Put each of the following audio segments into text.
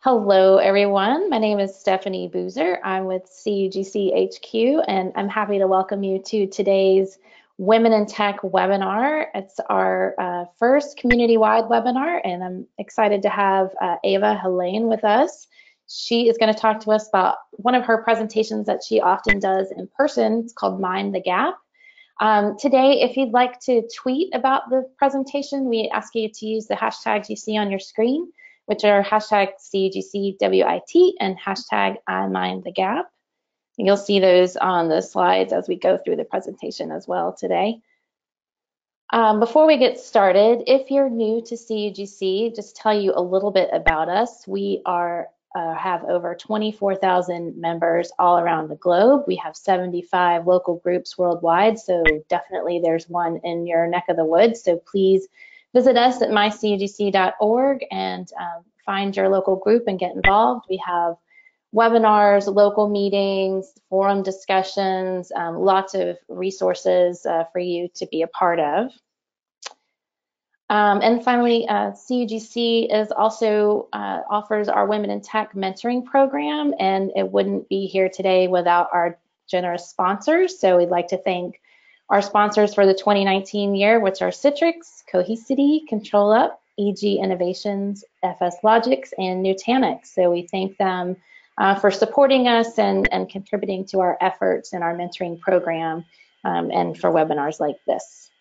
Hello, everyone. My name is Stephanie Boozer. I'm with CUGC HQ, and I'm happy to welcome you to today's Women in Tech webinar. It's our first community-wide webinar, and I'm excited to have Ava Helén with us. She is going to talk to us about one of her presentations that she often does in person. It's called Mind the Gap. Today, if you'd like to tweet about the presentation, we ask you to use the hashtags you see on your screen, which are hashtag CUGC WIT and hashtag IMindTheGap. You'll see those on the slides as we go through the presentation as well today. Before we get started, if you're new to CUGC, just tell you a little bit about us. We have over 24,000 members all around the globe. We have 75 local groups worldwide, so definitely there's one in your neck of the woods. So please visit us at mycugc.org and find your local group and get involved. We have webinars, local meetings, forum discussions, lots of resources for you to be a part of. And finally, CUGC is also offers our Women in Tech mentoring program, and it wouldn't be here today without our generous sponsors. So we'd like to thank our sponsors for the 2019 year, which are Citrix, Cohesity, ControlUp, EG Innovations, FS Logics, and Nutanix. So we thank them for supporting us and contributing to our efforts in our mentoring program and for webinars like this.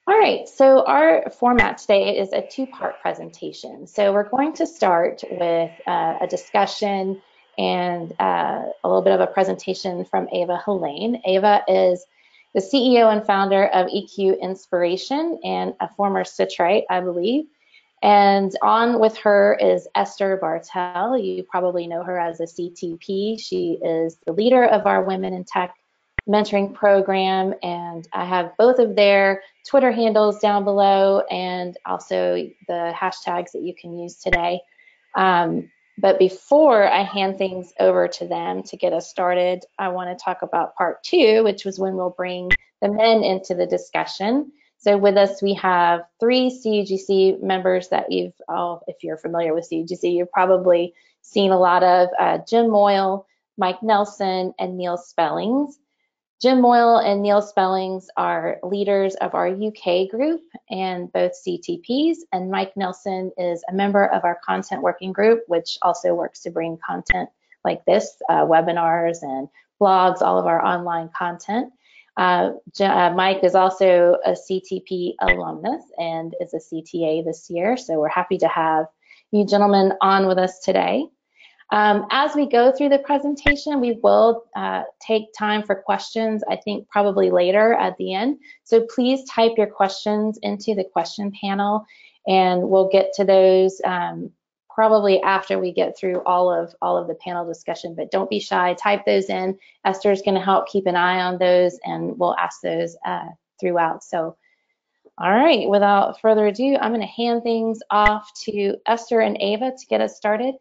All right, so our format today is a two-part presentation. So we're going to start with a discussion and a little bit of a presentation from Ava Helén. Ava is the CEO and founder of EQ Inspiration and a former Citrix, I believe. And on with her is Esther Barthel. You probably know her as a CTP. She is the leader of our Women in Tech mentoring program, and I have both of their Twitter handles down below and also the hashtags that you can use today. But before I hand things over to them to get us started, I want to talk about part two, which was when we'll bring the men into the discussion. So with us, we have three CUGC members that you've all, if you're familiar with CUGC, you've probably seen a lot of Jim Moyle, Mike Nelson, and Neil Spellings. Jim Moyle and Neil Spellings are leaders of our UK group and both CTPs, and Mike Nelson is a member of our content working group, which also works to bring content like this, webinars and blogs, all of our online content. Mike is also a CTP alumnus and is a CTA this year, so we're happy to have you gentlemen on with us today. As we go through the presentation, we will take time for questions, I think probably later at the end. So please type your questions into the question panel, and we'll get to those probably after we get through all of the panel discussion. But don't be shy, type those in. Esther's going to help keep an eye on those, and we'll ask those throughout. So, all right, without further ado, I'm going to hand things off to Esther and Ava to get us started.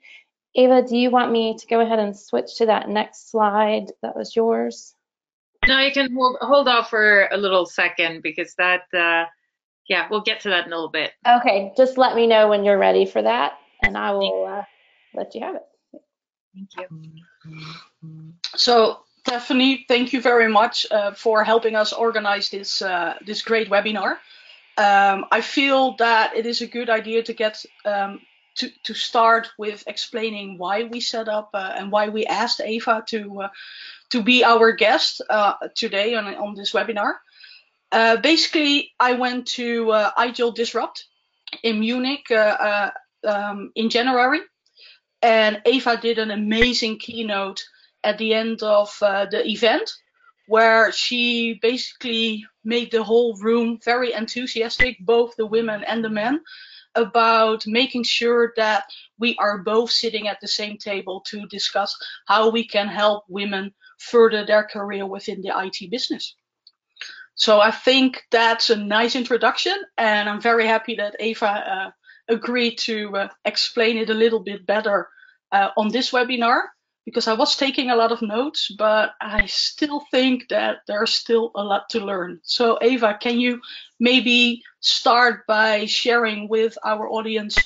Ava, do you want me to go ahead and switch to that next slide that was yours? No, you can hold off for a little second because that, yeah, we'll get to that in a little bit. Okay, just let me know when you're ready for that, and I will let you have it. Thank you. So, Stephanie, thank you very much for helping us organize this this great webinar. I feel that it is a good idea to get to start with explaining why we set up and why we asked Ava to be our guest today on this webinar. Basically, I went to Agile Disrupt in Munich in January, and Ava did an amazing keynote at the end of the event, where she basically made the whole room very enthusiastic, both the women and the men, about making sure that we are both sitting at the same table to discuss how we can help women further their career within the IT business. So I think that's a nice introduction, and I'm very happy that Ava agreed to explain it a little bit better on this webinar, because I was taking a lot of notes, but I still think that there's still a lot to learn. So Ava, can you maybe start by sharing with our audience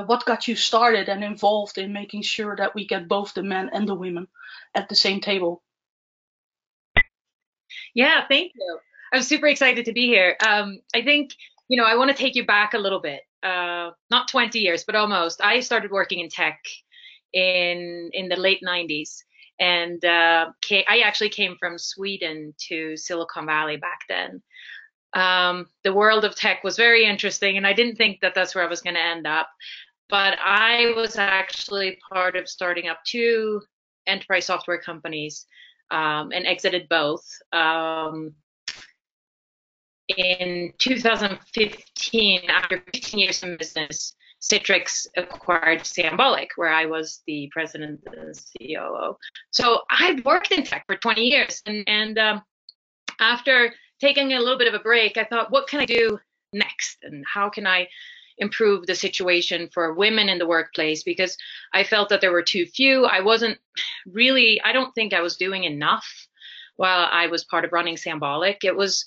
what got you started and involved in making sure that we get both the men and the women at the same table? Yeah, thank you. I'm super excited to be here. I think, I want to take you back a little bit, not 20 years, but almost. I started working in tech in the late 90s. And I actually came from Sweden to Silicon Valley back then. The world of tech was very interesting, and I didn't think that that's where I was going to end up. But I was actually part of starting up 2 enterprise software companies and exited both. In 2015, after 15 years in business, Citrix acquired Sambolic, where I was the president and COO. So I'd worked in tech for 20 years. And after taking a little bit of a break, I thought, what can I do next? And how can I improve the situation for women in the workplace? Because I felt that there were too few. I don't think I was doing enough while I was part of running Sambolic. It was,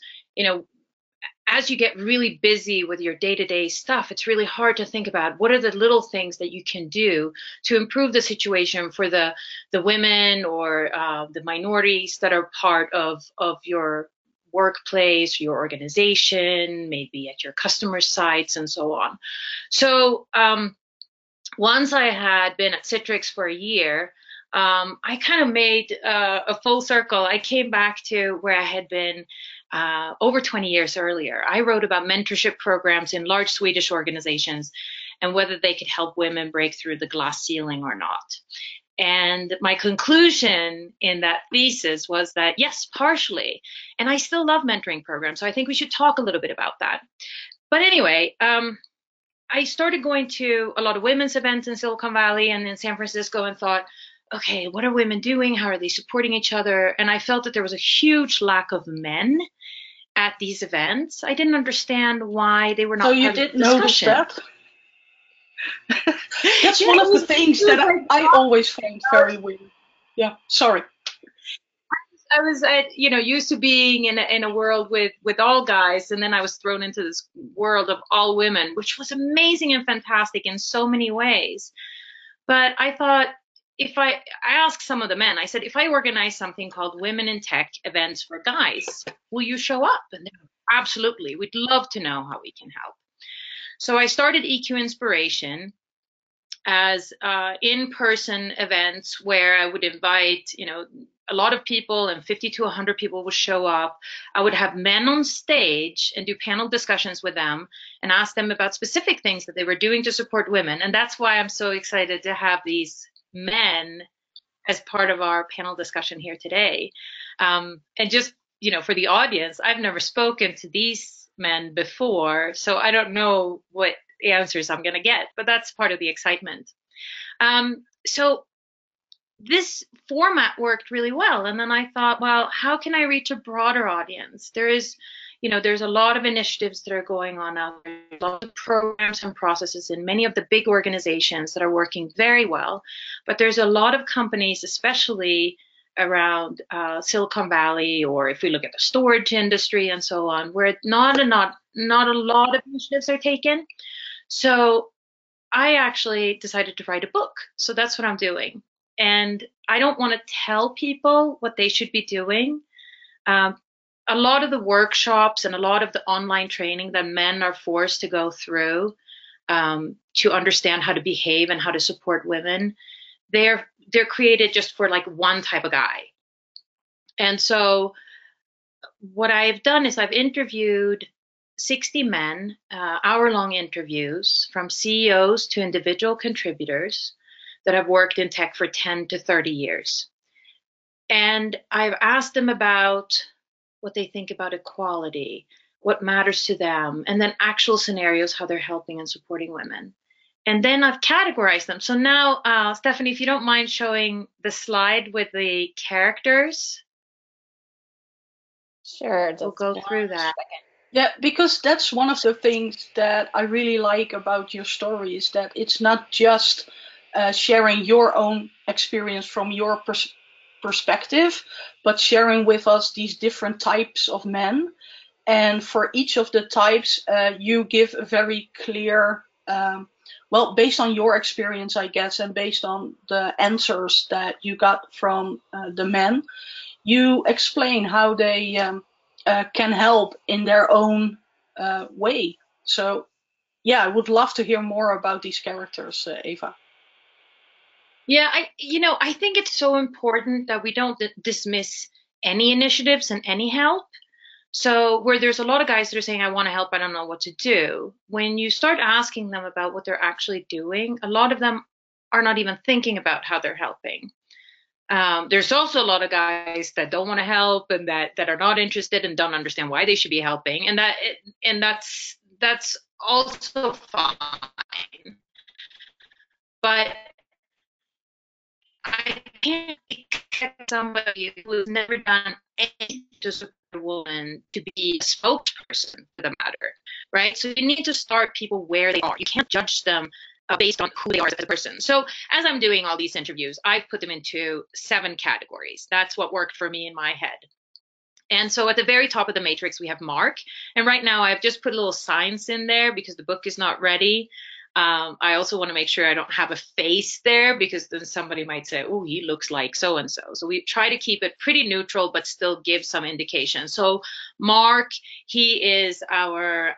as you get really busy with your day-to-day stuff, it's really hard to think about what are the little things that you can do to improve the situation for the women or the minorities that are part of your workplace, your organization, maybe at your customer sites and so on. So once I had been at Citrix for a year, I kind of made a full circle. I came back to where I had been over 20 years earlier. I wrote about mentorship programs in large Swedish organizations and whether they could help women break through the glass ceiling or not. And my conclusion in that thesis was that, yes, partially. And I still love mentoring programs, so I think we should talk a little bit about that. But anyway, I started going to a lot of women's events in Silicon Valley and in San Francisco and thought, okay, what are women doing? How are they supporting each other? And I felt that there was a huge lack of men at these events. I didn't understand why they were not part of the discussion. So you did notice that? That's one of the things that I always find very weird. Yeah, sorry. I was used to being in a world with all guys, and then I was thrown into this world of all women, which was amazing and fantastic in so many ways. But I thought, I asked some of the men, I said, if I organize something called Women in Tech events for guys, will you show up? And they were, absolutely, we'd love to know how we can help. So I started EQ Inspiration as in-person events where I would invite, a lot of people, and 50 to 100 people would show up. I would have men on stage and do panel discussions with them and ask them about specific things that they were doing to support women. And that's why I'm so excited to have these men as part of our panel discussion here today. And just, for the audience, I've never spoken to these men before, so I don't know what answers I'm going to get, but that's part of the excitement. So this format worked really well. And then I thought, well, how can I reach a broader audience? There's a lot of initiatives that are going on out there, a lot of programs and processes in many of the big organizations that are working very well. But there's a lot of companies, especially around Silicon Valley, or if we look at the storage industry and so on, where not a lot of initiatives are taken. So I actually decided to write a book. So that's what I'm doing. And I don't want to tell people what they should be doing. A lot of the workshops and a lot of the online training that men are forced to go through to understand how to behave and how to support women, they're created just for like one type of guy. And so what I've done is I've interviewed 60 men, hour-long interviews from CEOs to individual contributors that have worked in tech for 10 to 30 years. And I've asked them about what they think about equality, what matters to them, and then actual scenarios, how they're helping and supporting women. And then I've categorized them. So now, Stephanie, if you don't mind showing the slide with the characters. Sure. We'll go through that. Yeah, because that's one of the things that I really like about your story, is that it's not just sharing your own experience from your perspective, but sharing with us these different types of men. And for each of the types, you give a very clear well, based on your experience, I guess, and based on the answers that you got from the men, you explain how they can help in their own way. So, yeah, I would love to hear more about these characters, Eva. Yeah, I think it's so important that we don't dismiss any initiatives and any help. So where there's a lot of guys that are saying, I want to help, I don't know what to do. When you start asking them about what they're actually doing, a lot of them are not even thinking about how they're helping. There's also a lot of guys that don't want to help and that are not interested and don't understand why they should be helping, and that's also fine. But I can't expect somebody who's never done anything to support a woman to be a spokesperson for the matter, right? So you need to start people where they are. You can't judge them based on who they are as a person. So as I'm doing all these interviews, I've put them into 7 categories. That's what worked for me in my head. And so at the very top of the matrix, we have Mark. And right now I've just put a little science in there because the book is not ready. I also want to make sure I don't have a face there, because then somebody might say, oh, he looks like so-and-so. So we try to keep it pretty neutral, but still give some indication. So Mark, he is our,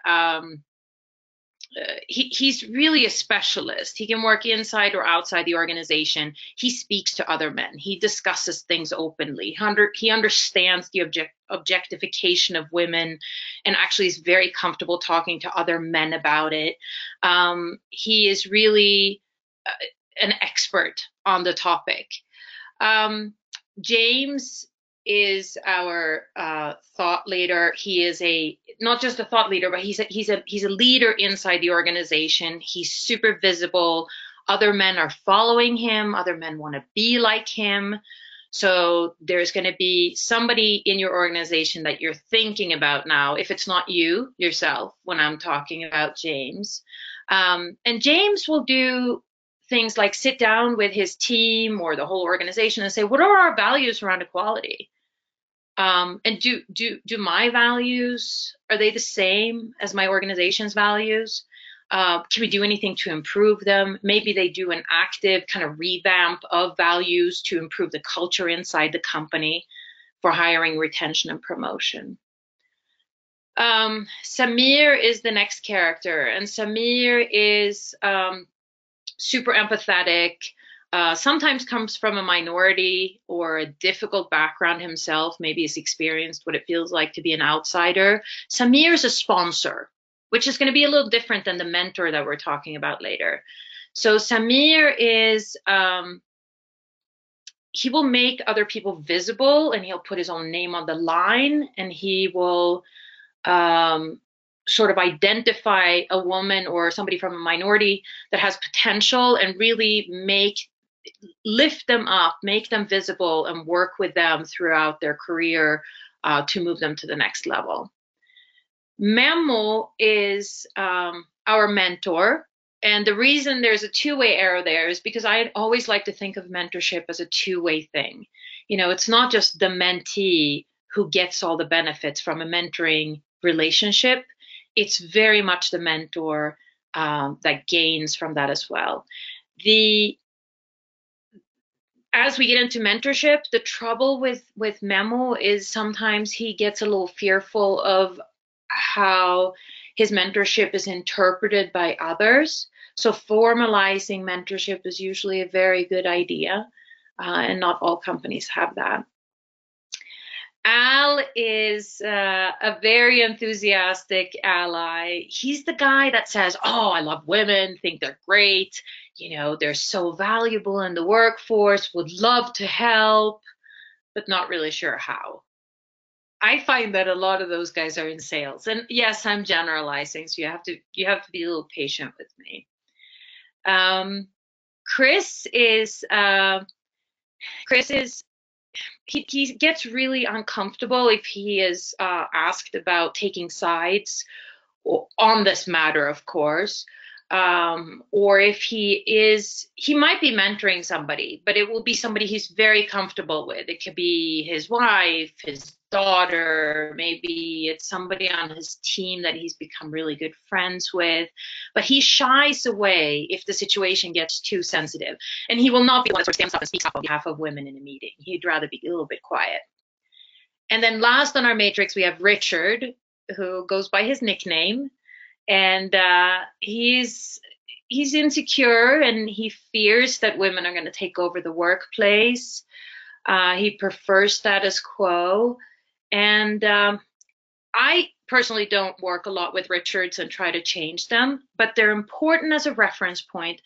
he's really a specialist. He can work inside or outside the organization. He speaks to other men. He discusses things openly. He understands the objectification of women, and actually is very comfortable talking to other men about it. He is really an expert on the topic. James is our thought leader. He is not just a thought leader, but he's a leader inside the organization. He's super visible. Other men are following him. Other men want to be like him. So there's going to be somebody in your organization that you're thinking about now, if it's not you yourself, when I'm talking about James. And James will do things like sit down with his team or the whole organization and say, what are our values around equality? And do my values, are they the same as my organization's values? Can we do anything to improve them? Maybe they do an active kind of revamp of values to improve the culture inside the company for hiring, retention, and promotion. Samir is the next character, and Samir is super empathetic, sometimes comes from a minority or a difficult background himself, maybe has experienced what it feels like to be an outsider. Samir is a sponsor, which is going to be a little different than the mentor that we're talking about later. So Samir is, he will make other people visible, and he'll put his own name on the line, and he will sort of identify a woman or somebody from a minority that has potential and really lift them up, make them visible, and work with them throughout their career to move them to the next level. Memo is our mentor. And the reason there's a two-way arrow there is because I always like to think of mentorship as a two-way thing. It's not just the mentee who gets all the benefits from a mentoring relationship. It's very much the mentor that gains from that as well. As we get into mentorship, the trouble with Memo is sometimes he gets a little fearful of how his mentorship is interpreted by others. So formalizing mentorship is usually a very good idea, and not all companies have that. Al is a very enthusiastic ally. He's the guy that says, oh, I love women, think they're great, they're so valuable in the workforce, would love to help, but not really sure how. I find that a lot of those guys are in sales. And yes, I'm generalizing, so you have to be a little patient with me. Chris is he gets really uncomfortable if he is asked about taking sides on this matter, of course, or if he might be mentoring somebody, but it will be somebody he's very comfortable with. It could be his wife, his daughter, maybe it's somebody on his team that he's become really good friends with, but he shies away if the situation gets too sensitive. And he will not be one that sort of stands up and speaks up on behalf of women in a meeting. He'd rather be a little bit quiet. And then last on our matrix, we have Richard, who goes by his nickname. And he's insecure, and he fears that women are going to take over the workplace. He prefers status quo. And I personally don't work a lot with Richards and try to change them, but they're important as a reference point.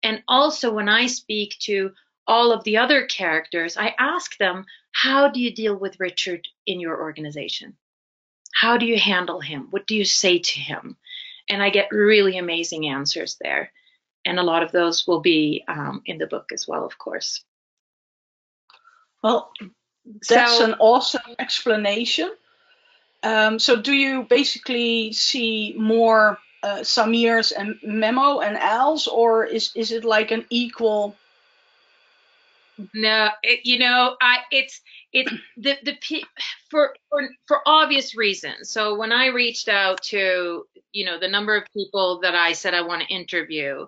And also when I speak to all of the other characters, I ask them, how do you deal with Richard in your organization? How do you handle him? What do you say to him? And I get really amazing answers there. And a lot of those will be in the book as well, of course. Well, that's an awesome explanation. So do you basically see more Samir's and Memo and Al's, or is it like an equal? No, for obvious reasons. So when I reached out to, the number of people that I said I want to interview,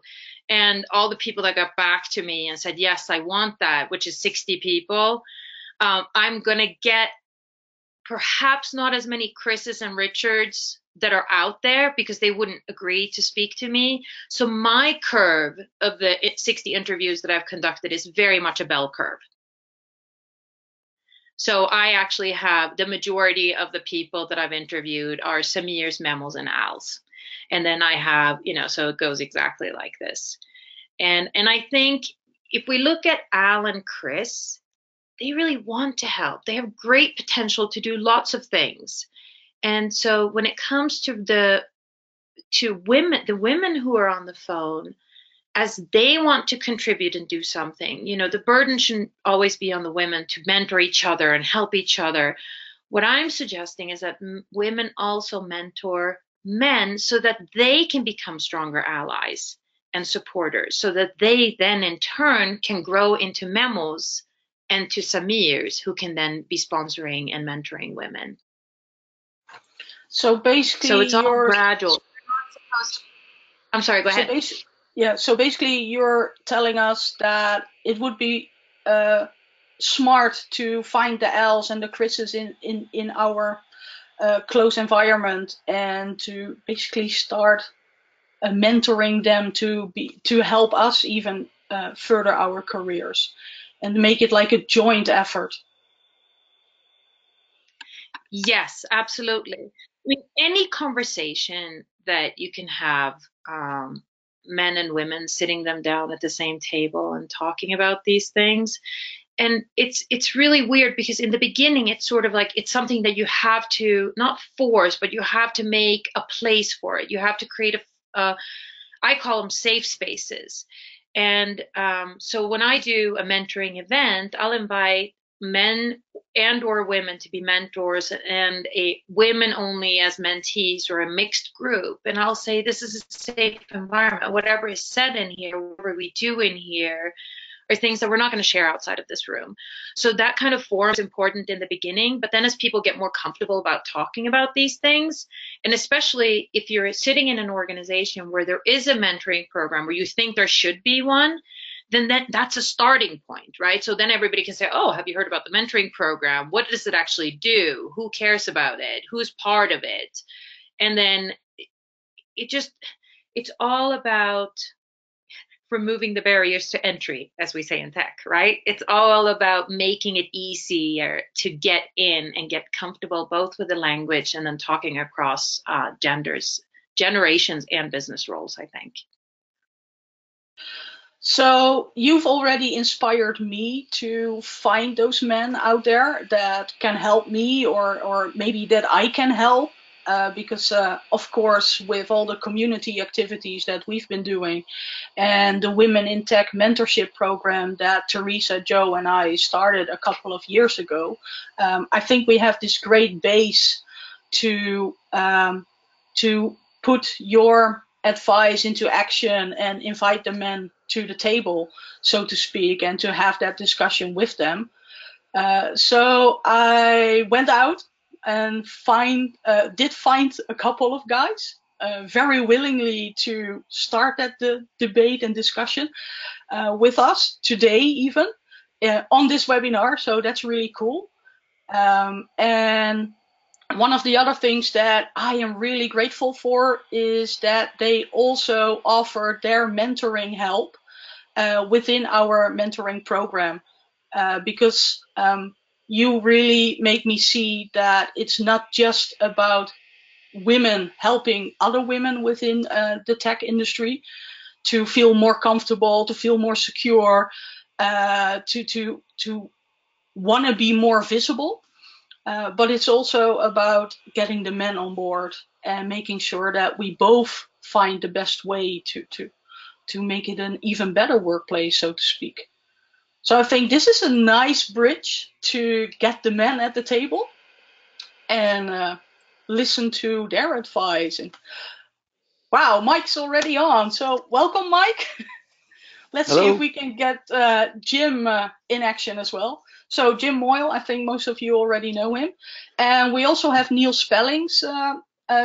and all the people that got back to me and said, yes, I want that, which is 60 people, I'm going to get perhaps not as many Chris's and Richards that are out there because they wouldn't agree to speak to me. So my curve of the 60 interviews that I've conducted is very much a bell curve. So I actually have the majority of the people that I've interviewed are Samir's, Memos, and Al's. And then I have, so it goes exactly like this. And I think if we look at Al and Chris, they really want to help. They have great potential to do lots of things. And so when it comes to the women who are on the phone, as they want to contribute and do something, the burden shouldn't always be on the women to mentor each other and help each other. What I'm suggesting is that women also mentor men so that they can become stronger allies and supporters, so that they then in turn can grow into Memos and to Samir's, who can then be sponsoring and mentoring women. So basically, so it's all gradual. I'm sorry, go ahead. So basically you're telling us that it would be smart to find the L's and the Chris's in our close environment, and to basically start mentoring them to help us even further our careers, and make it like a joint effort. Yes, absolutely. I mean, any conversation that you can have, men and women sitting them down at the same table and talking about these things. And it's really weird because in the beginning, it's sort of like it's something that you have to not force, but you have to make a place for it. You have to create I call them safe spaces. And so when I do a mentoring event, I'll invite men and or women to be mentors, and women only as mentees, or a mixed group. And I'll say, this is a safe environment. Whatever is said in here, whatever we do in here, are things that we're not going to share outside of this room. So that kind of forum is important in the beginning, but then as people get more comfortable about talking about these things, and especially if you're sitting in an organization where there is a mentoring program, where you think there should be one, then that's a starting point, right? So then everybody can say, oh, have you heard about the mentoring program? What does it actually do? Who cares about it? Who's part of it? And then it's all about removing the barriers to entry, as we say in tech, right? It's all about making it easier to get in and get comfortable both with the language and then talking across genders, generations, and business roles, I think. So you've already inspired me to find those men out there that can help me, or maybe that I can help. Because of course, with all the community activities that we've been doing, and the Women in Tech mentorship program that Teresa, Joe, and I started a couple of years ago, I think we have this great base to put your advice into action and invite the men to the table, so to speak, and to have that discussion with them. So I went out and did find a couple of guys very willingly to start the debate and discussion with us today, even on this webinar. So that's really cool. And one of the other things that I am really grateful for is that they also offer their mentoring help within our mentoring program, because you really make me see that it's not just about women helping other women within the tech industry to feel more comfortable, to feel more secure, to want to be more visible. But it's also about getting the men on board and making sure that we both find the best way to make it an even better workplace, so to speak. So I think this is a nice bridge to get the men at the table and listen to their advice. And wow, Mike's already on. So welcome, Mike. Let's Hello. see if we can get Jim in action as well. So Jim Moyle, I think most of you already know him. And we also have Neil Spellings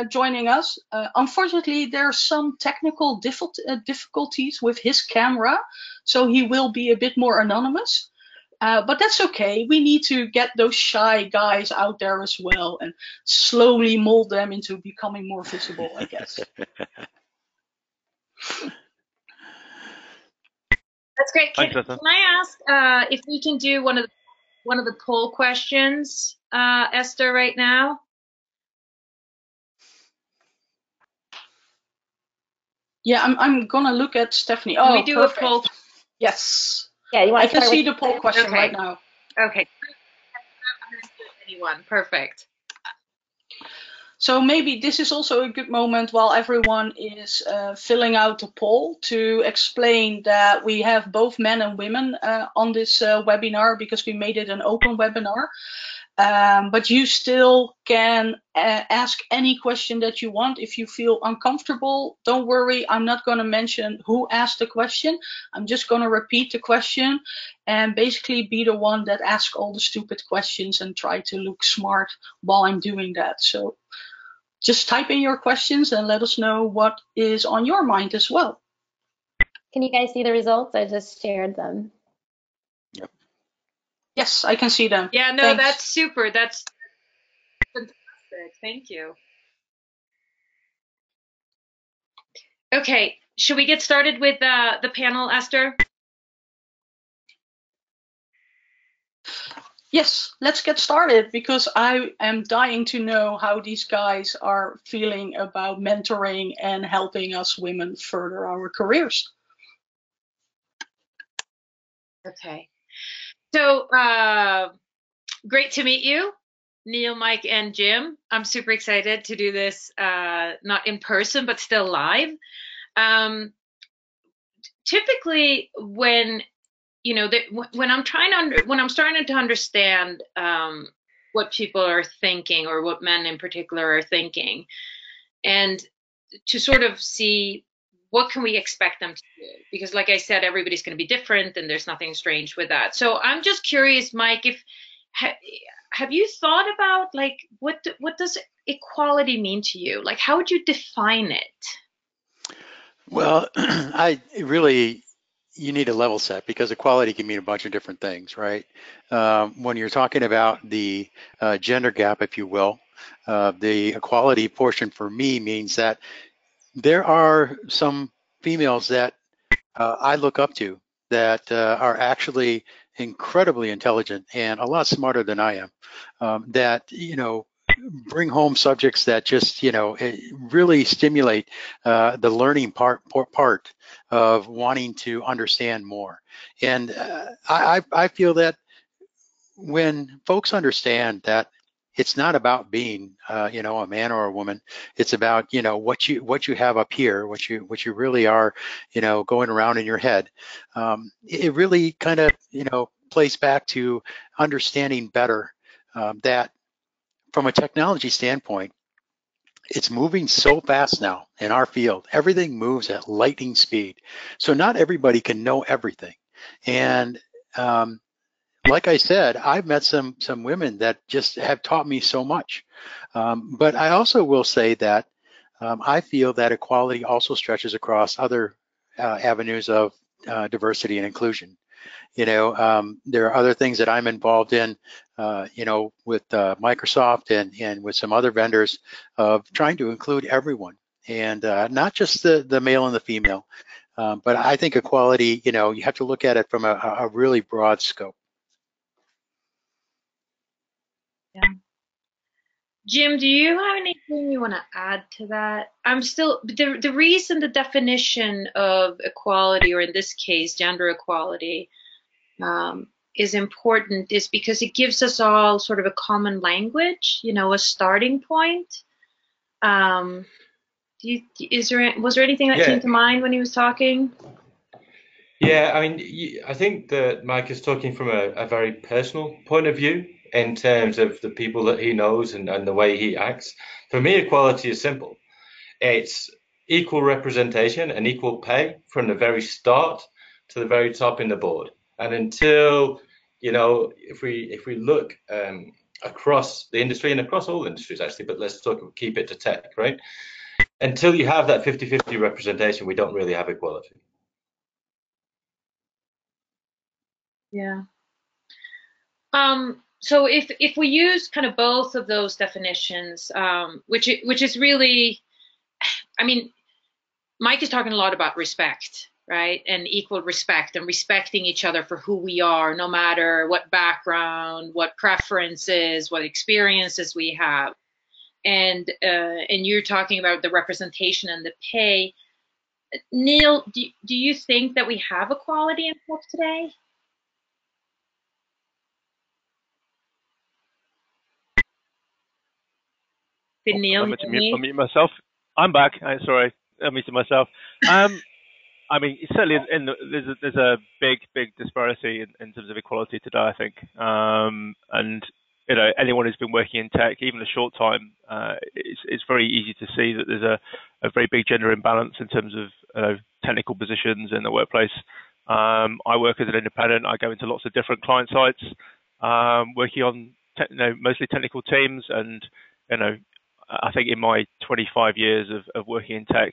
joining us. Unfortunately, there are some technical difficulties with his camera, so he will be a bit more anonymous. But that's okay. We need to get those shy guys out there as well and slowly mold them into becoming more visible, I guess. That's great. Thanks, Can I ask if we can do one of the poll questions, Esther, right now? Yeah, I'm gonna look at Stephanie. Can Oh, we do perfect. a poll? Yes. Yeah, you want I to can start see with the poll question Okay. right now. Okay. Anyone? Perfect. So maybe this is also a good moment while everyone is filling out the poll to explain that we have both men and women on this webinar because we made it an open webinar. But you still can ask any question that you want. If you feel uncomfortable, don't worry. I'm not going to mention who asked the question. I'm just going to repeat the question and basically be the one that asks all the stupid questions and try to look smart while I'm doing that. So just type in your questions and let us know what is on your mind as well. Can you guys see the results? I just shared them. Yep. Yes, I can see them. Yeah, no, Thanks. that's super. That's fantastic. Thank you. Okay, should we get started with the panel, Esther? Yes, let's get started because I am dying to know how these guys are feeling about mentoring and helping us women further our careers. Okay. So great to meet you, Neil, Mike, and Jim. I'm super excited to do this, not in person, but still live. Typically, when when I'm starting to understand what people are thinking, or what men in particular are thinking, and to sort of see what can we expect them to do, because like I said, everybody's going to be different and there's nothing strange with that. So I'm just curious, Mike, if have you thought about, like, what does equality mean to you? Like, how would you define it? Well, you need a level set because equality can mean a bunch of different things, right? When you're talking about the gender gap, if you will, the equality portion for me means that there are some females that I look up to that are actually incredibly intelligent and a lot smarter than I am, that, bring home subjects that just, really stimulate the learning part of wanting to understand more. And I feel that when folks understand that it's not about being, a man or a woman, it's about, what you have up here, what you really are, going around in your head. It really kind of, plays back to understanding better that from a technology standpoint, it's moving so fast now in our field. Everything moves at lightning speed. So not everybody can know everything. And like I said, I've met some women that just have taught me so much. But I also will say that I feel that equality also stretches across other avenues of diversity and inclusion. There are other things that I'm involved in, with Microsoft and with some other vendors of trying to include everyone, and not just the male and the female. But I think equality, you have to look at it from a really broad scope. Yeah. Jim, do you have anything you want to add to that? I'm still, the reason the definition of equality, or in this case, gender equality, is important is because it gives us all sort of a common language, a starting point. Was there anything that came to mind when he was talking? Yeah, I mean, I think that Mike is talking from a very personal point of view in terms of the people that he knows and the way he acts. For me, equality is simple. It's equal representation and equal pay from the very start to the very top in the board. And until, if we look across the industry and across all industries actually, but let's keep it to tech, right? Until you have that 50-50 representation, we don't really have equality. Yeah. So if we use kind of both of those definitions, which is really, I mean, Mike is talking a lot about respect, right? And equal respect and respecting each other for who we are, no matter what background, what preferences, what experiences we have. And you're talking about the representation and the pay. Neil, do you think that we have equality in tech today? Did Neil hear me? Unmute myself. I'm back. Sorry, I muted myself. I mean, certainly there's a big disparity in terms of equality today, I think. And anyone who's been working in tech, even a short time, it's very easy to see that there's a very big gender imbalance in terms of technical positions in the workplace. I work as an independent. I go into lots of different client sites, working on mostly technical teams, and I think in my 25 years of working in tech,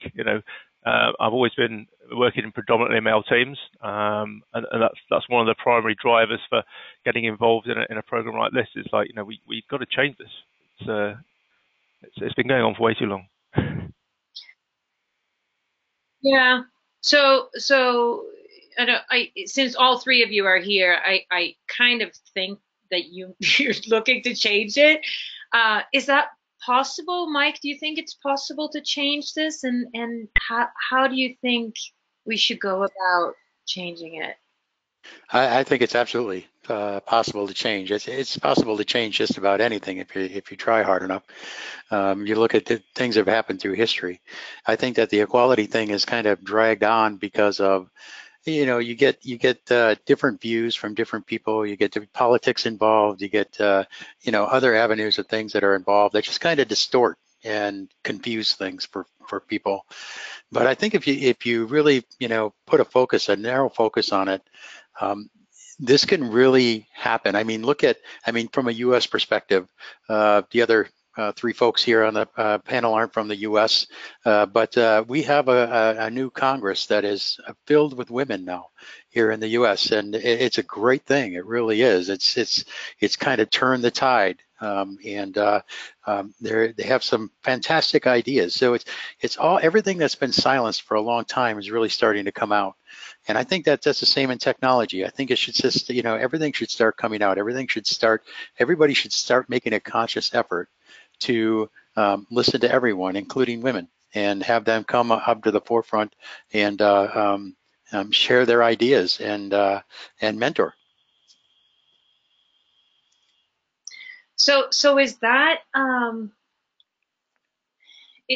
I've always been working in predominantly male teams, and that's one of the primary drivers for getting involved in a program like this. Is like, we've got to change this. It's been going on for way too long. Yeah. So since all three of you are here, I kind of think that you're looking to change it. Is that possible? Mike, do you think it's possible to change this? And how do you think we should go about changing it? I think it's absolutely possible to change. It's possible to change just about anything if you try hard enough. You look at the things that have happened through history. I think that the equality thing is kind of dragged on because of, you get different views from different people. You get the politics involved. You get other avenues of things that are involved that just kind of distort and confuse things for people. But I think if you really put a narrow focus on it, this can really happen. I mean, from a U.S. perspective, the other three folks here on the panel aren't from the U.S., but we have a new Congress that is filled with women now here in the U.S., and it's a great thing. It really is. It's kind of turned the tide, and they have some fantastic ideas. So everything that's been silenced for a long time is really starting to come out. And I think that's the same in technology. I think it should just, everything should start coming out. Everybody should start making a conscious effort to listen to everyone, including women, and have them come up to the forefront and share their ideas and mentor. So is that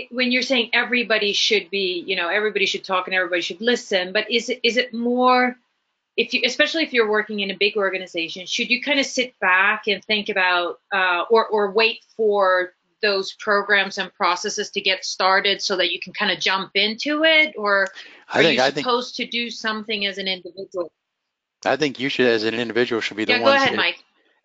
when you're saying everybody should be, everybody should talk and everybody should listen, but is it more, especially if you're working in a big organization, should you kind of sit back and think about or wait for those programs and processes to get started so that you can kind of jump into it, or are you supposed to do something as an individual? I think you should, as an individual, should be the Yeah, go ones. ahead, Mike.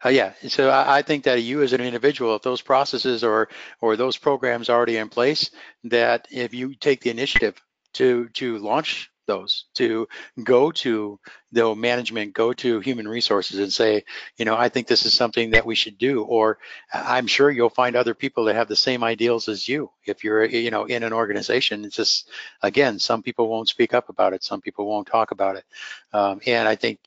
Yeah, so I think that you as an individual, if those processes or those programs already in place, that if you take the initiative to launch those, to go to the management, go to human resources and say, I think this is something that we should do, or I'm sure you'll find other people that have the same ideals as you. If you're, in an organization, it's just, again, some people won't speak up about it, some people won't talk about it, and I think.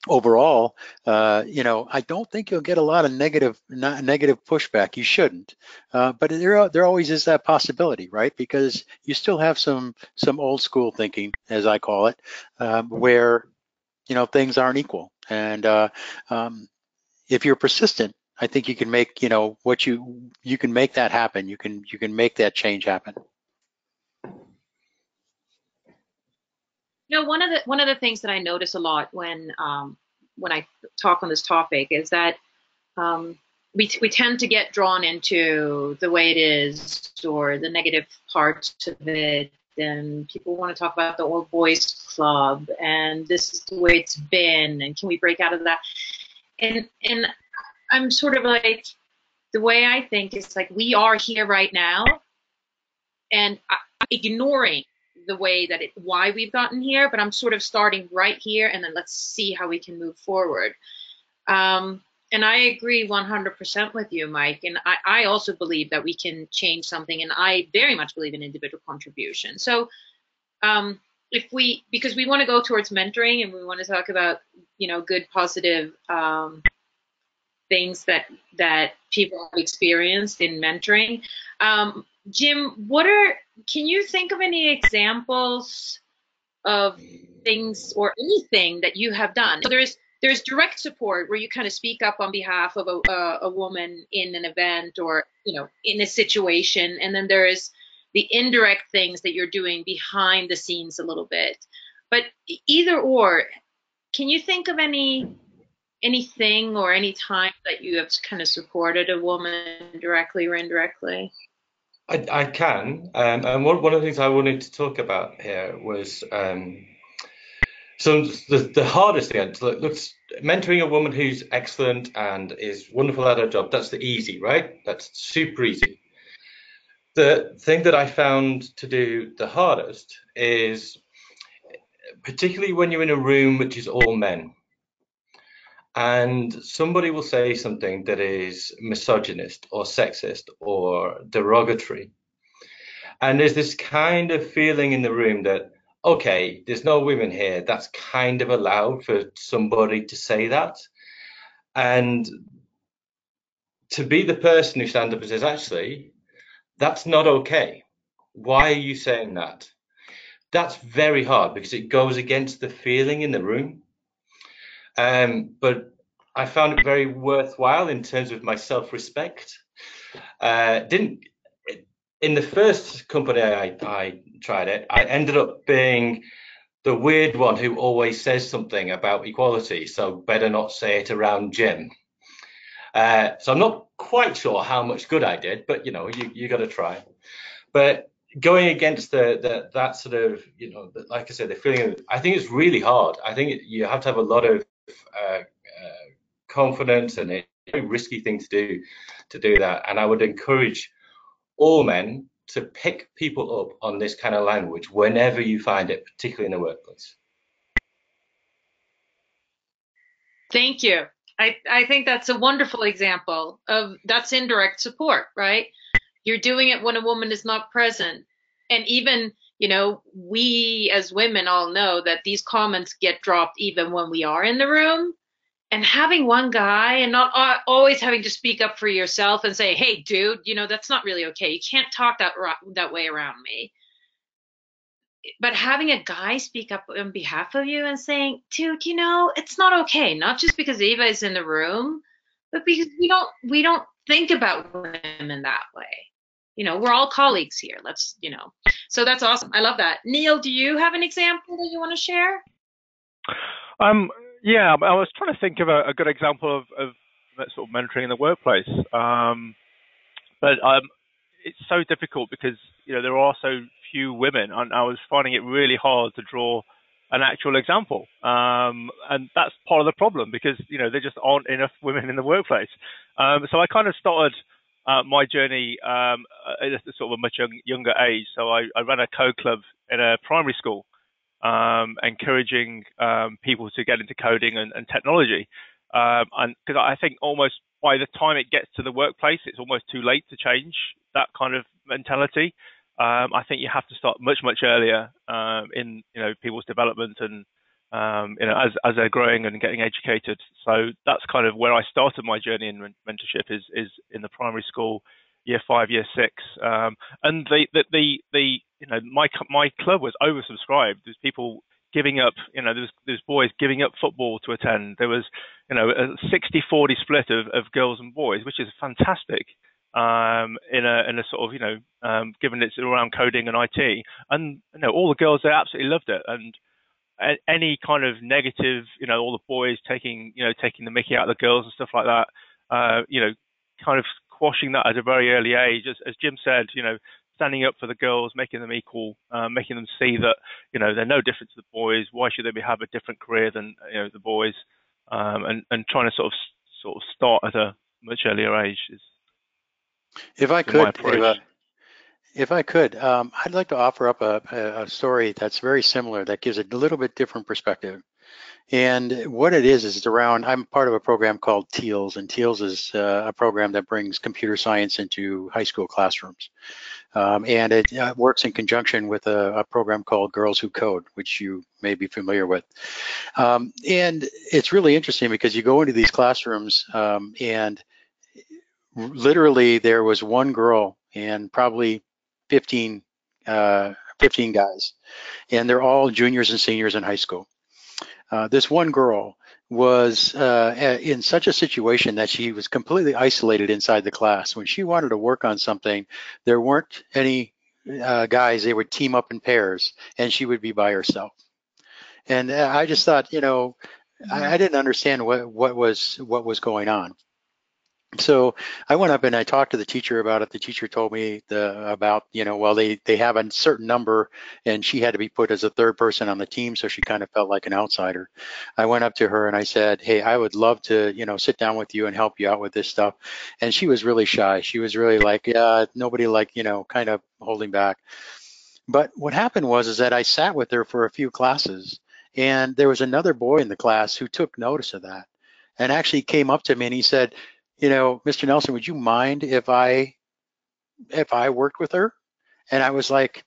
Overall, I don't think you'll get a lot of negative pushback. You shouldn't, but there always is that possibility, right? Because you still have some old school thinking, as I call it, where things aren't equal. And if you're persistent, I think you can make what you can make that happen. You can make that change happen. One of the things that I notice a lot when I talk on this topic is that we tend to get drawn into the way it is or the negative parts of it, and people want to talk about the old boys club and this is the way it's been, and can we break out of that? And I'm sort of like, the way I think is like, we are here right now, and ignoring the way that why we've gotten here, but I'm sort of starting right here, and then let's see how we can move forward. And I agree 100% with you, Mike. And I also believe that we can change something, and I very much believe in individual contribution. So because we want to go towards mentoring, and we want to talk about, good, positive things that people have experienced in mentoring. Jim, can you think of any examples of things or anything that you have done? So there's direct support where you kind of speak up on behalf of a woman in an event or, in a situation. And then there is the indirect things that you're doing behind the scenes a little bit. But either or, can you think of anything or any time that you have kind of supported a woman directly or indirectly? I can, and one of the things I wanted to talk about here was so the hardest thing. Looks mentoring a woman who's excellent and is wonderful at her job. That's the easy, right? That's super easy. The thing that I found to do the hardest is, particularly when you're in a room which is all men, and somebody will say something that is misogynist or sexist or derogatory. And there's this kind of feeling in the room that, okay, there's no women here. That's kind of allowed for somebody to say that. And to be the person who stands up and says, actually, that's not okay. Why are you saying that? That's very hard because it goes against the feeling in the room. But I found it very worthwhile in terms of my self-respect. In the first company I tried it, I ended up being the weird one who always says something about equality, so better not say it around Jim. So I'm not quite sure how much good I did, but you got to try. But going against that sort of, like I said, the feeling, I think it's really hard. I think you have to have a lot of confidence, and it's a very risky thing to do that. And I would encourage all men to pick people up on this kind of language whenever you find it, particularly in the workplace. Thank you. I think that's a wonderful example of that's indirect support, right? You're doing it when a woman is not present. And even, we as women all know that these comments get dropped even when we are in the room. And having one guy and not always having to speak up for yourself and say, hey, dude, that's not really okay. You can't talk that way around me. But having a guy speak up on behalf of you and saying, dude, it's not okay. Not just because Eva is in the room, but because we don't think about women that way. We're all colleagues here. So that's awesome. I love that. Neil, do you have an example that you want to share? Yeah, I was trying to think of a good example of that sort of mentoring in the workplace. But it's so difficult because there are so few women, and I was finding it really hard to draw an actual example. And that's part of the problem, because, there just aren't enough women in the workplace. So I kind of started my journey at sort of a much younger age. So I ran a code club in a primary school, encouraging people to get into coding and technology. And because I think almost by the time it gets to the workplace, it's almost too late to change that kind of mentality. I think you have to start much earlier in people's development, and as they're growing and getting educated. So that's kind of where I started my journey in mentorship, is in the primary school, year 5, year 6, and my club was oversubscribed. There's people giving up, there's boys giving up football to attend. There was a 60-40 split of girls and boys, which is fantastic. In a sort of given it's around coding and IT, and all the girls, they absolutely loved it. And any kind of negative, all the boys taking the mickey out of the girls and stuff like that, kind of squashing that at a very early age, as Jim said, standing up for the girls, making them equal, making them see that they're no different to the boys. Why should they have a different career than the boys? And trying to sort of start at a much earlier age is. If I could, I'd like to offer up a story that's very similar, that gives a little bit different perspective. And what it is it's around, I'm part of a program called TEALS, and TEALS is a program that brings computer science into high school classrooms. And it works in conjunction with a program called Girls Who Code, which you may be familiar with. And it's really interesting because you go into these classrooms and literally there was one girl and probably 15 guys, and they're all juniors and seniors in high school. This one girl was in such a situation that she was completely isolated inside the class. When she wanted to work on something, there weren't any guys. They would team up in pairs, and she would be by herself. And I just thought, I didn't understand what was going on. So I went up and I talked to the teacher about it. The teacher told me about, well, they have a certain number, and she had to be put as a third person on the team, so she kind of felt like an outsider. I went up to her and I said, hey, I would love to, sit down with you and help you out with this stuff. And she was really shy. She was really like, yeah, nobody, like, kind of holding back. But what happened was that I sat with her for a few classes, and there was another boy in the class who took notice of that and actually came up to me and he said, Mr. Nelson, would you mind if I worked with her? And I was like,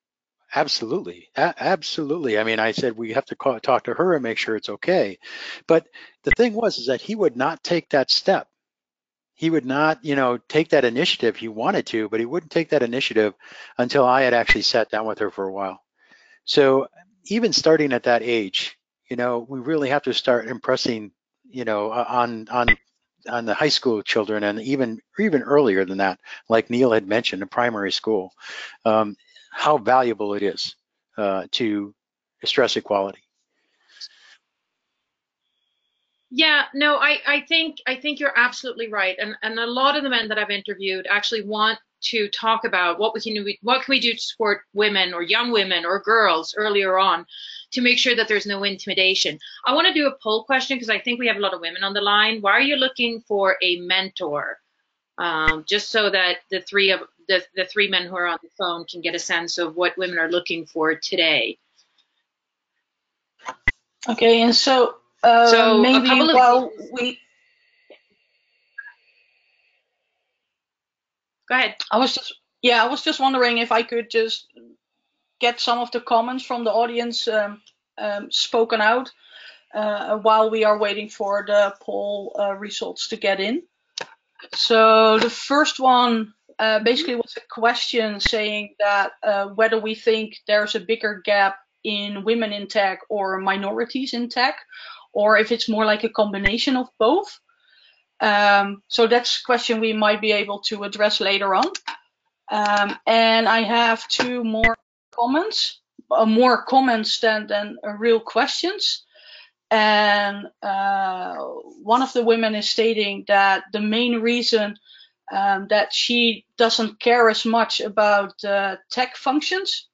absolutely, absolutely. I mean, I said, we have to talk to her and make sure it's okay. But the thing was that he would not take that step. He would not, take that initiative. He wanted to, but he wouldn't take that initiative until I had actually sat down with her for a while. So even starting at that age, we really have to start impressing, on the high school children, and even earlier than that, like Neil had mentioned, in primary school, how valuable it is to stress equality. Yeah, no, I think you're absolutely right, and a lot of the men that I've interviewed actually want to talk about what can we do to support women or young women or girls earlier on to make sure that there's no intimidation. I want to do a poll question because I think we have a lot of women on the line. Why are you looking for a mentor? Just so that the three men who are on the phone can get a sense of what women are looking for today. Okay, and so maybe Go ahead. I was just wondering if I could just get some of the comments from the audience spoken out while we are waiting for the poll results to get in. So the first one basically was a question saying that whether we think there's a bigger gap in women in tech or minorities in tech, or if it's more like a combination of both. So that's a question we might be able to address later on. And I have two more comments, more comments than real questions. And one of the women is stating that the main reason that she doesn't care as much about tech functions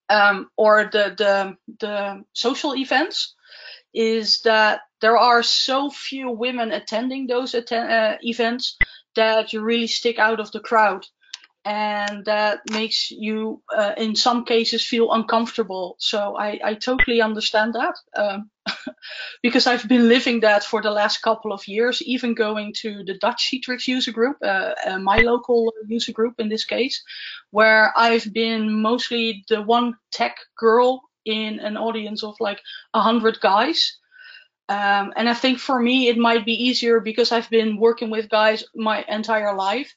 or the social events, is that there are so few women attending those events that you really stick out of the crowd. And that makes you, in some cases, feel uncomfortable. So I totally understand that, because I've been living that for the last couple of years, even going to the Dutch Citrix user group, my local user group in this case, where I've been mostly the one tech girl in an audience of like 100 guys. And I think for me, it might be easier because I've been working with guys my entire life.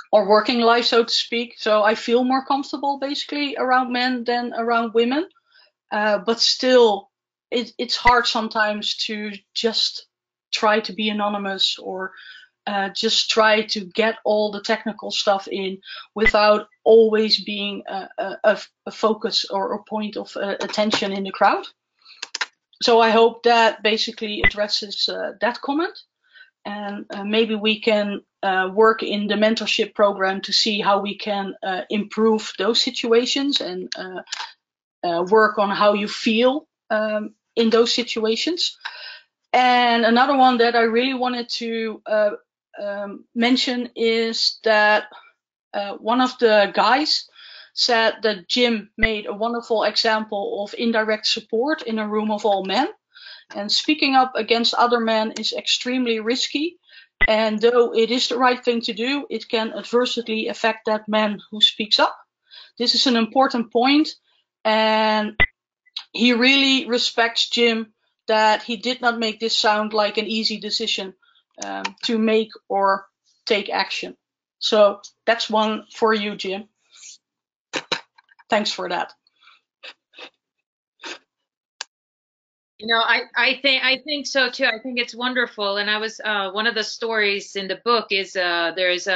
Or working life, so to speak. So I feel more comfortable basically around men than around women. But still, it's hard sometimes to just try to be anonymous, or just try to get all the technical stuff in without always being a focus or a point of attention in the crowd. So I hope that basically addresses that comment. And maybe we can work in the mentorship program to see how we can improve those situations, and work on how you feel in those situations. And another one that I really wanted to mention is that one of the guys said that Jim made a wonderful example of indirect support in a room of all men. And speaking up against other men is extremely risky. And though it is the right thing to do, it can adversely affect that man who speaks up. This is an important point. And he really respects Jim that he did not make this sound like an easy decision to make or take action. So that's one for you, Jim. Thanks for that. You know, I think so too. I think it's wonderful. And I was one of the stories in the book is there's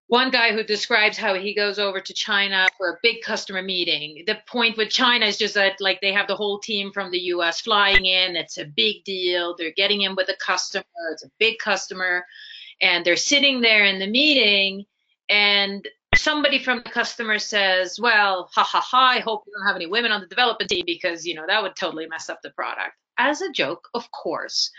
one guy who describes how he goes over to China for a big customer meeting. The point with China is just that like they have the whole team from the US flying in. It's a big deal. They're getting in with a customer. It's a big customer. And they're sitting there in the meeting, and somebody from the customer says, well, ha ha ha, I hope you don't have any women on the development team because, you know, that would totally mess up the product. As a joke, of course.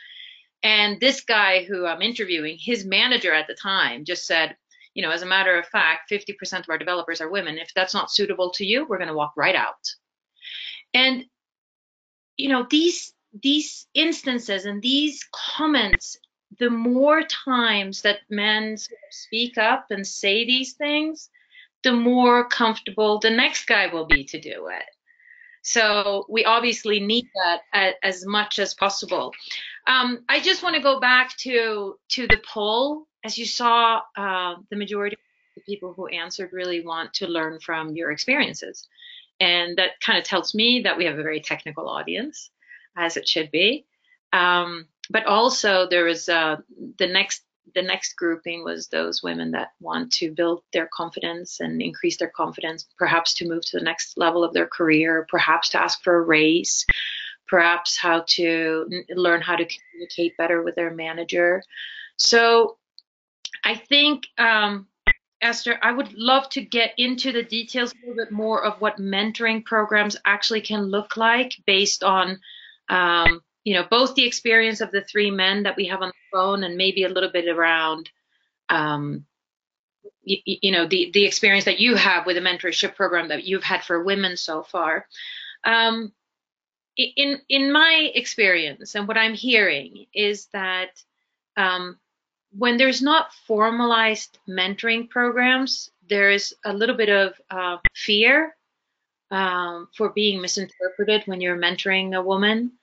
And this guy who I'm interviewing, his manager at the time just said, you know, as a matter of fact, 50% of our developers are women. If that's not suitable to you, we're going to walk right out. And, you know, these instances and these comments, the more times that men speak up and say these things, the more comfortable the next guy will be to do it. So we obviously need that as much as possible. I just want to go back to the poll. As you saw, the majority of the people who answered really want to learn from your experiences. And that kind of tells me that we have a very technical audience, as it should be. But also there was the next grouping was those women that want to build their confidence and increase their confidence, perhaps to move to the next level of their career, perhaps to ask for a raise, perhaps how to learn how to communicate better with their manager. So I think, Esther, I would love to get into the details a little bit more of what mentoring programs actually can look like based on you know, both the experience of the three men that we have on the phone and maybe a little bit around, you know, the experience that you have with a mentorship program that you've had for women so far. In my experience and what I'm hearing is that when there's not formalized mentoring programs, there is a little bit of fear for being misinterpreted when you're mentoring a woman.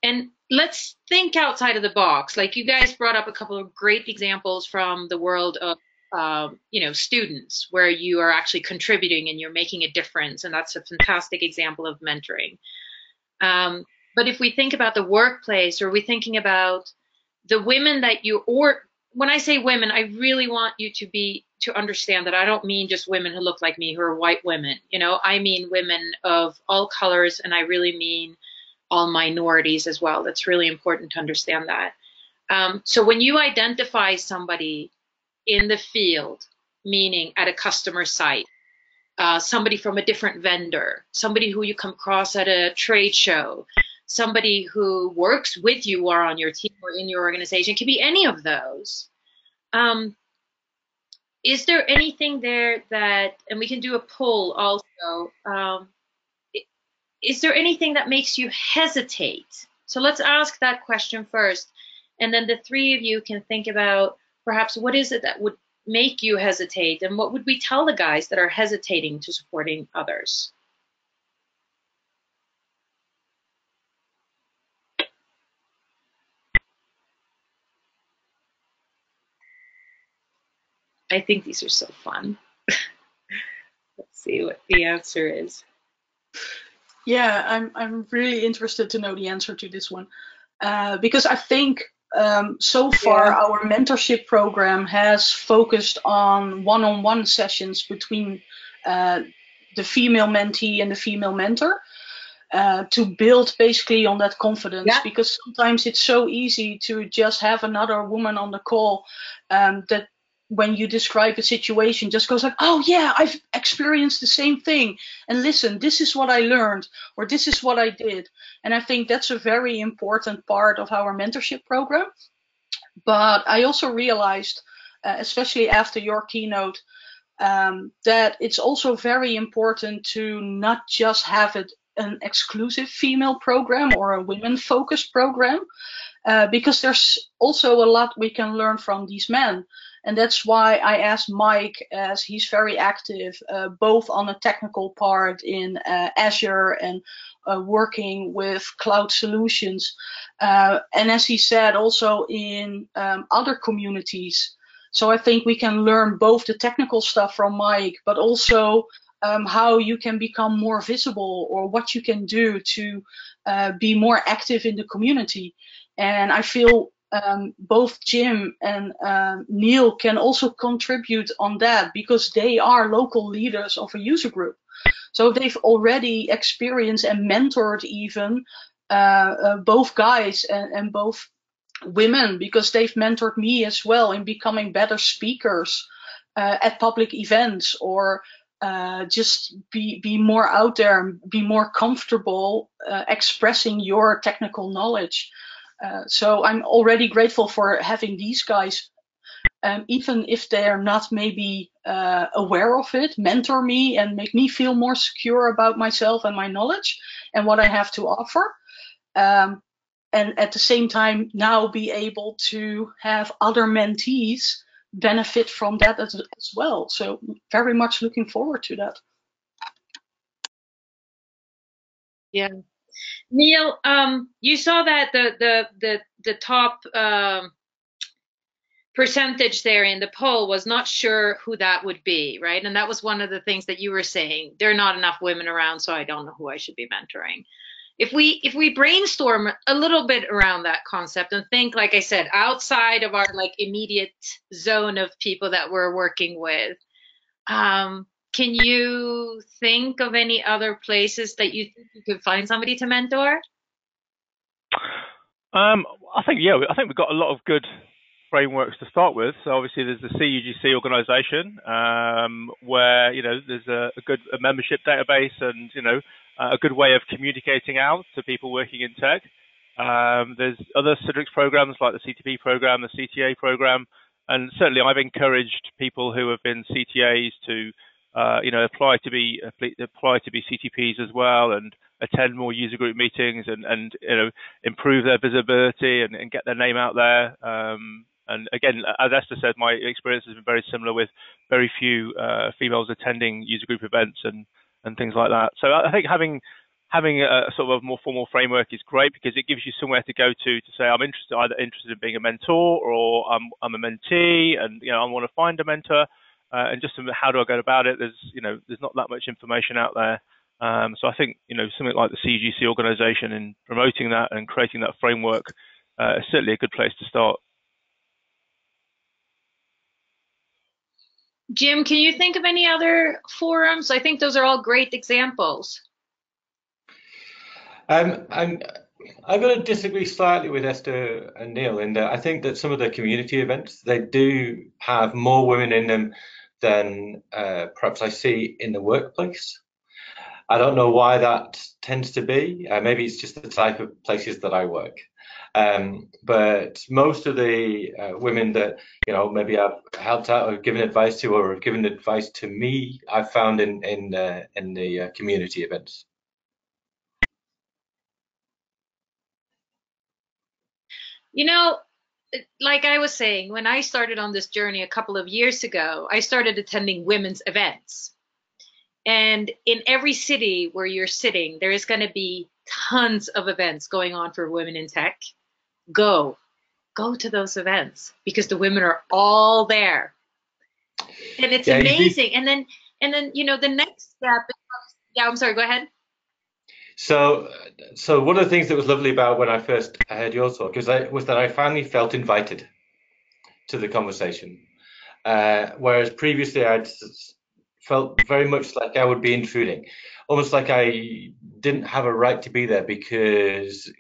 And let's think outside of the box. Like you guys brought up a couple of great examples from the world of, you know, students where you are actually contributing and you're making a difference. And that's a fantastic example of mentoring. But if we think about the workplace, or we're thinking about the women that you, or when I say women, I really want you to understand that I don't mean just women who look like me, who are white women. You know, I mean women of all colors, and I really mean all minorities as well. That's really important to understand that. So when you identify somebody in the field, meaning at a customer site, somebody from a different vendor, somebody who you come across at a trade show, somebody who works with you or on your team or in your organization. It can be any of those. Is there anything there that, and we can do a poll also, is there anything that makes you hesitate? So let's ask that question first, and then the three of you can think about perhaps what is it that would make you hesitate, and what would we tell the guys that are hesitating to supporting others? I think these are so fun. Let's see what the answer is. Yeah, I'm really interested to know the answer to this one, because I think so far our mentorship program has focused on one-on-one sessions between the female mentee and the female mentor, to build basically on that confidence, because sometimes it's so easy to just have another woman on the call that when you describe a situation just goes like, oh yeah, I've experienced the same thing, and listen, this is what I learned, or this is what I did. And I think that's a very important part of our mentorship program. But I also realized, especially after your keynote, that it's also very important to not just have it an exclusive female program or a women-focused program, because there's also a lot we can learn from these men. And that's why I asked Mike, as he's very active, both on the technical part in Azure and working with cloud solutions. And as he said, also in other communities. So I think we can learn both the technical stuff from Mike, but also how you can become more visible, or what you can do to be more active in the community. And I feel both Jim and Neil can also contribute on that, because they are local leaders of a user group. So they've already experienced and mentored even both guys and both women, because they've mentored me as well in becoming better speakers at public events, or just be more out there and be more comfortable expressing your technical knowledge. So I'm already grateful for having these guys, even if they're not maybe aware of it, mentor me and make me feel more secure about myself and my knowledge and what I have to offer. And at the same time, now be able to have other mentees benefit from that as well. So very much looking forward to that. Yeah. Neil, you saw that the top percentage there in the poll was not sure who that would be, right? And that was one of the things that you were saying. There are not enough women around, so I don't know who I should be mentoring. If we brainstorm a little bit around that concept and think, like I said, outside of our like immediate zone of people that we're working with, can you think of any other places that you think you could find somebody to mentor? I think we've got a lot of good frameworks to start with. So obviously there's the CUGC organization, where there's a good membership database and a good way of communicating out to people working in tech. There's other Citrix programs like the CTP program, the CTA program, and certainly I've encouraged people who have been CTAs to apply to be CTPs as well, and attend more user group meetings and improve their visibility and get their name out there. And again, as Esther said, my experience has been very similar, with very few females attending user group events and things like that. So I think having a sort of a more formal framework is great, because it gives you somewhere to go to say, I'm either interested in being a mentor, or I'm a mentee, and I want to find a mentor, and just how do I go about it? There's not that much information out there. So I think something like the CUGC organization and promoting that and creating that framework is certainly a good place to start. Jim, can you think of any other forums? I think those are all great examples. I'm going to disagree slightly with Esther and Neil in that I think that some of the community events, they do have more women in them than perhaps I see in the workplace. I don't know why that tends to be. Maybe it's just the type of places that I work. But most of the women that maybe I've helped out or given advice to, or have given advice to me, I've found in the community events. Like I was saying, when I started on this journey a couple of years ago, I started attending women's events. And in every city where you're sitting, there is going to be tons of events going on for women in tech. Go to those events, because the women are all there. And it's amazing. And then, the next step, I'm sorry, go ahead. So one of the things that was lovely about when I first heard your talk was that I finally felt invited to the conversation, whereas previously I'd felt very much like I would be intruding, almost like I didn't have a right to be there, because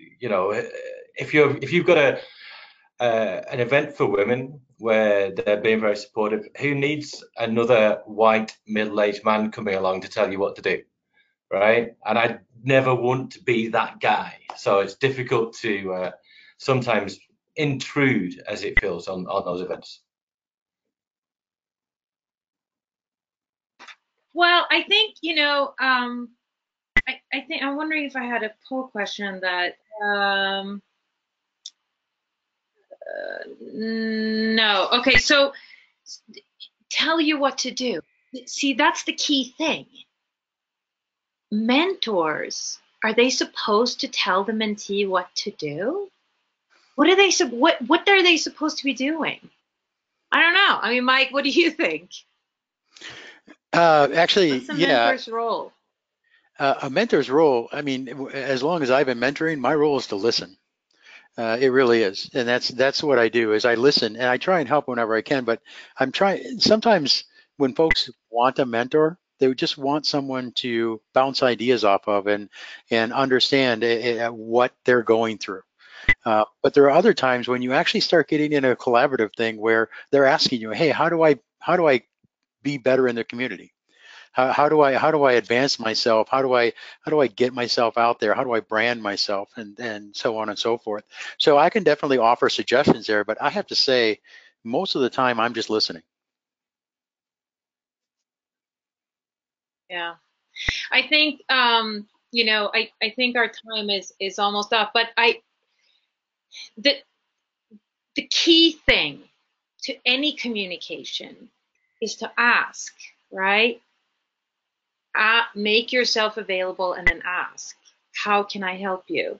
if you've got an event for women where they're being very supportive, who needs another white middle-aged man coming along to tell you what to do? Right? And I never want to be that guy. So it's difficult to sometimes intrude, as it feels, on those events. Well, I think, I'm wondering if I had a poll question on that. No. Okay, so tell you what to do. See, that's the key thing. Mentors, are they supposed to tell the mentee what to do? What are they supposed to be doing? I don't know. I mean, Mike, what do you think? Actually, what's the mentor's role? A mentor's role, I mean, as long as I've been mentoring, my role is to listen. It really is, and that's what I do. Is I listen and I try and help whenever I can. But I'm trying. Sometimes when folks want a mentor, they just want someone to bounce ideas off of and understand what they're going through. But there are other times when you actually start getting in a collaborative thing where they're asking you, "Hey, how do I be better in the community? How do I advance myself? How do I get myself out there? How do I brand myself?" and so on and so forth. So I can definitely offer suggestions there, but I have to say, most of the time I'm just listening. Yeah, I think I think our time is almost up, but the key thing to any communication is to ask, right? Make yourself available and then ask, how can I help you?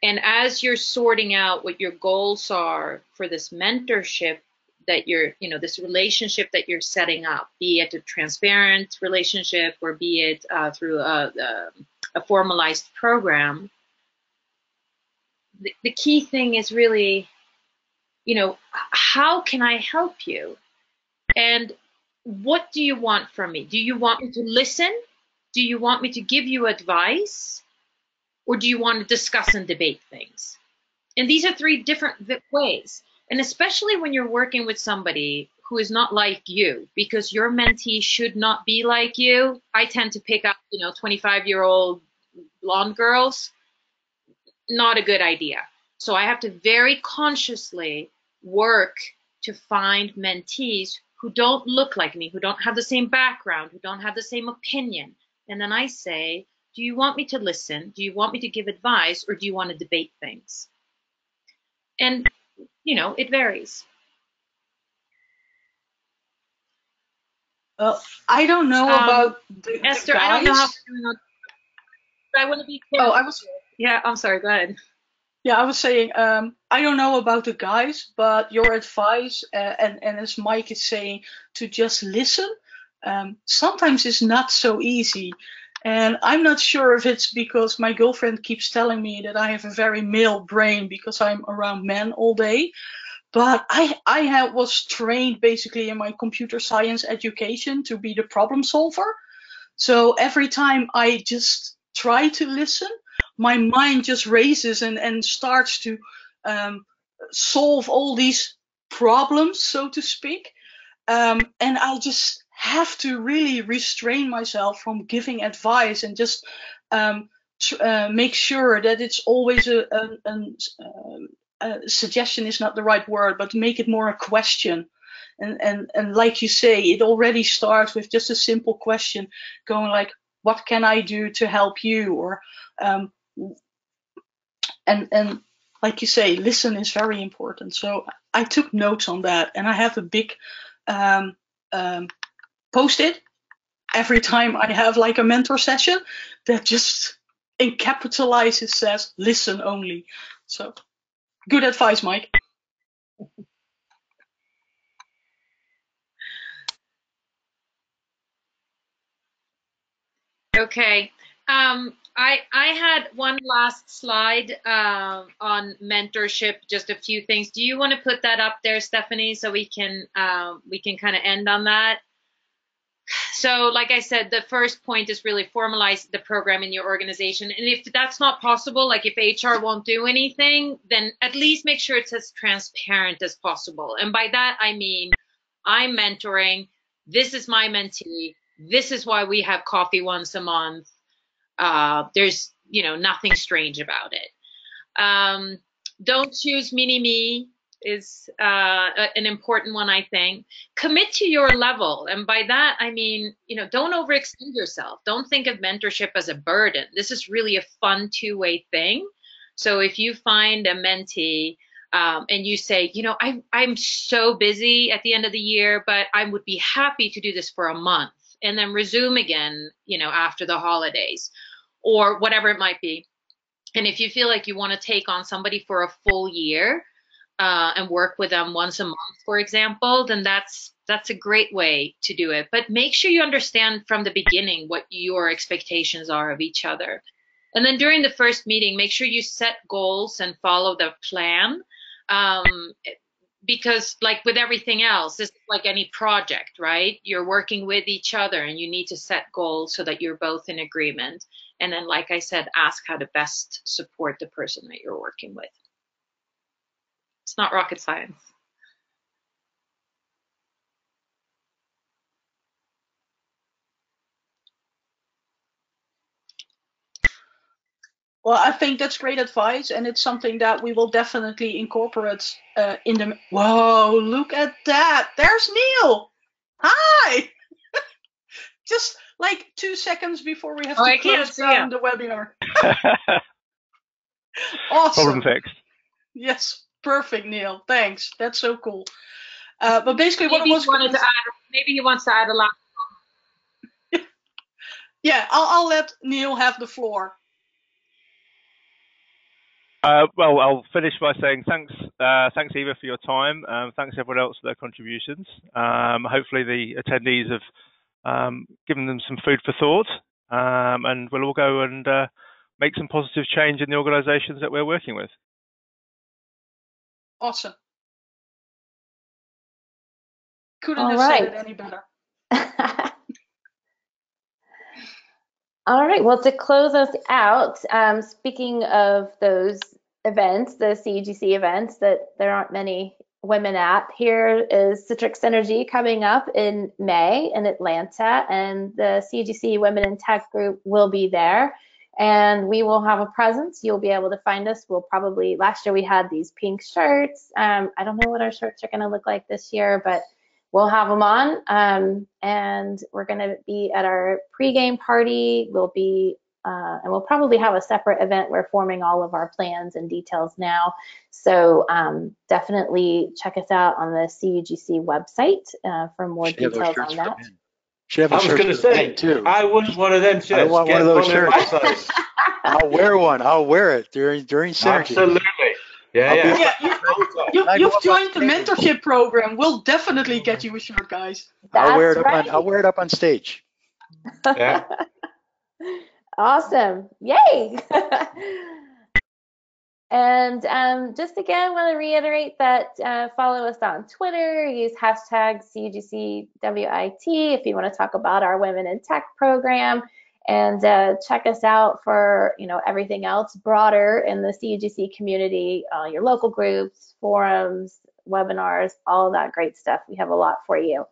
And as you're sorting out what your goals are for this mentorship that this relationship that you're setting up, be it a transparent relationship or be it through a formalized program, the key thing is really, how can I help you? And what do you want from me? Do you want me to listen? Do you want me to give you advice? Or do you want to discuss and debate things? And these are three different ways. And especially when you're working with somebody who is not like you, because your mentee should not be like you. I tend to pick up, 25-year-old blonde girls. Not a good idea. So I have to very consciously work to find mentees who don't look like me, who don't have the same background, who don't have the same opinion. And then I say, do you want me to listen? Do you want me to give advice? Or do you want to debate things? And, it varies. Well, I don't know about Esther, the guys. I don't know how we're doing on. I want to be careful. Yeah, I'm sorry, go ahead. Yeah, I was saying, I don't know about the guys, but your advice, and as Mike is saying, to just listen, sometimes is not so easy. And I'm not sure if it's because my girlfriend keeps telling me that I have a very male brain because I'm around men all day. But I was trained basically in my computer science education to be the problem solver. So every time I just try to listen, my mind just races and starts to solve all these problems, so to speak. And I just have to really restrain myself from giving advice and just make sure that it's always a suggestion is not the right word, but make it more a question. And like you say, it already starts with just a simple question going like, what can I do to help you? Or and like you say, listen is very important. So I took notes on that, and I have a big post-it every time I have like a mentor session that just encapitalizes says listen only. So good advice, Mike. Okay. I had one last slide on mentorship, just a few things. Do you want to put that up there, Stephanie, so we can kind of end on that? So like I said, the first point is really formalize the program in your organization. And if that's not possible, like if HR won't do anything, then at least make sure it's as transparent as possible. And by that, I mean, I'm mentoring. This is my mentee. This is why we have coffee once a month. There's, nothing strange about it. Don't choose mini-me is an important one, I think. Commit to your level. And by that, I mean, don't overextend yourself. Don't think of mentorship as a burden. This is really a fun two-way thing. So if you find a mentee and you say, I'm so busy at the end of the year, but I would be happy to do this for a month and then resume again, after the holidays or whatever it might be. And if you feel like you want to take on somebody for a full year and work with them once a month, for example, then that's a great way to do it. But make sure you understand from the beginning what your expectations are of each other. And then during the first meeting, make sure you set goals and follow the plan. Because like with everything else, it's like any project, right? You're working with each other and you need to set goals so that you're both in agreement. And then, like I said, ask how to best support the person that you're working with. It's not rocket science. Well, I think that's great advice, and it's something that we will definitely incorporate in the. Whoa! Look at that. There's Neil. Hi. Just like 2 seconds before we have to close down the webinar. Awesome. Problem fixed. Yes, perfect, Neil. Thanks. That's so cool. But basically, what I was maybe he wants to add a lot. Yeah, I'll let Neil have the floor. Well, I'll finish by saying thanks, Eva, for your time. Thanks everyone else for their contributions. Hopefully the attendees have given them some food for thought, and we'll all go and make some positive change in the organisations that we're working with. Awesome. Couldn't have said it any better. All right, well, to close us out, speaking of those events, the CUGC events that there aren't many women at, here is Citrix Synergy coming up in May in Atlanta, and the CUGC Women in Tech group will be there, and we will have a presence. You'll be able to find us. We'll probably, last year we had these pink shirts. I don't know what our shirts are gonna look like this year, but we'll have them on, and we're going to be at our pregame party. We'll be, and we'll probably have a separate event. We're forming all of our plans and details now. So definitely check us out on the CUGC website for more details on that. I was going to say, too. I want one of them shirts. I want one of those shirts. I'll wear one. I'll wear it during Synergy. Absolutely. Yeah. You've joined the mentorship program. We'll definitely get you a shirt, guys. I'll wear it up on stage. Yeah. Awesome. Yay. And just again, want to reiterate that follow us on Twitter, use hashtag CUGC WIT if you want to talk about our Women in Tech program. And check us out for everything else broader in the CUGC community, your local groups, forums, webinars, all of that great stuff. We have a lot for you.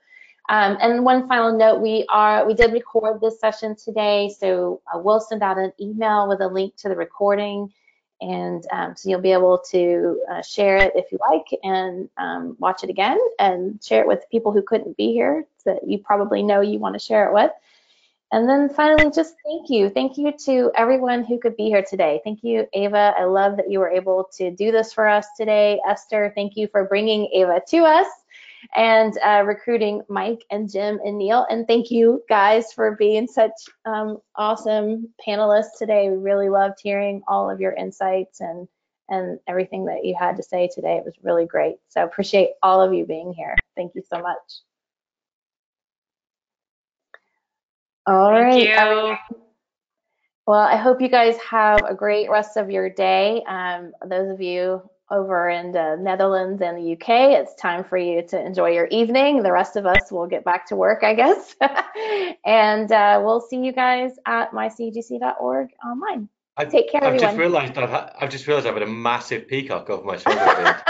And one final note, we did record this session today, so we'll send out an email with a link to the recording, and so you'll be able to share it if you like, and watch it again and share it with people who couldn't be here that you probably know you want to share it with. And then finally, just thank you. Thank you to everyone who could be here today. Thank you, Ava. I love that you were able to do this for us today. Esther, thank you for bringing Ava to us and recruiting Mike and Jim and Neil. And thank you guys for being such awesome panelists today. We really loved hearing all of your insights and everything that you had to say today. It was really great. So appreciate all of you being here. Thank you so much. All right, everyone. Well, I hope you guys have a great rest of your day. Those of you over in the Netherlands and the UK, it's time for you to enjoy your evening. The rest of us will get back to work, I guess. And we'll see you guys at mycugc.org online. Take care, everyone. I've just realized I've had a massive peacock over my shoulder.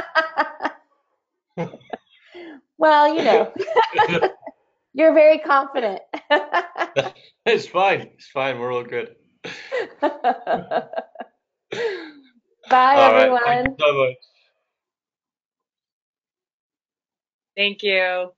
Well, you know, you're very confident. It's fine. It's fine. We're all good. Bye, everyone. Right, thank you so much. Thank you.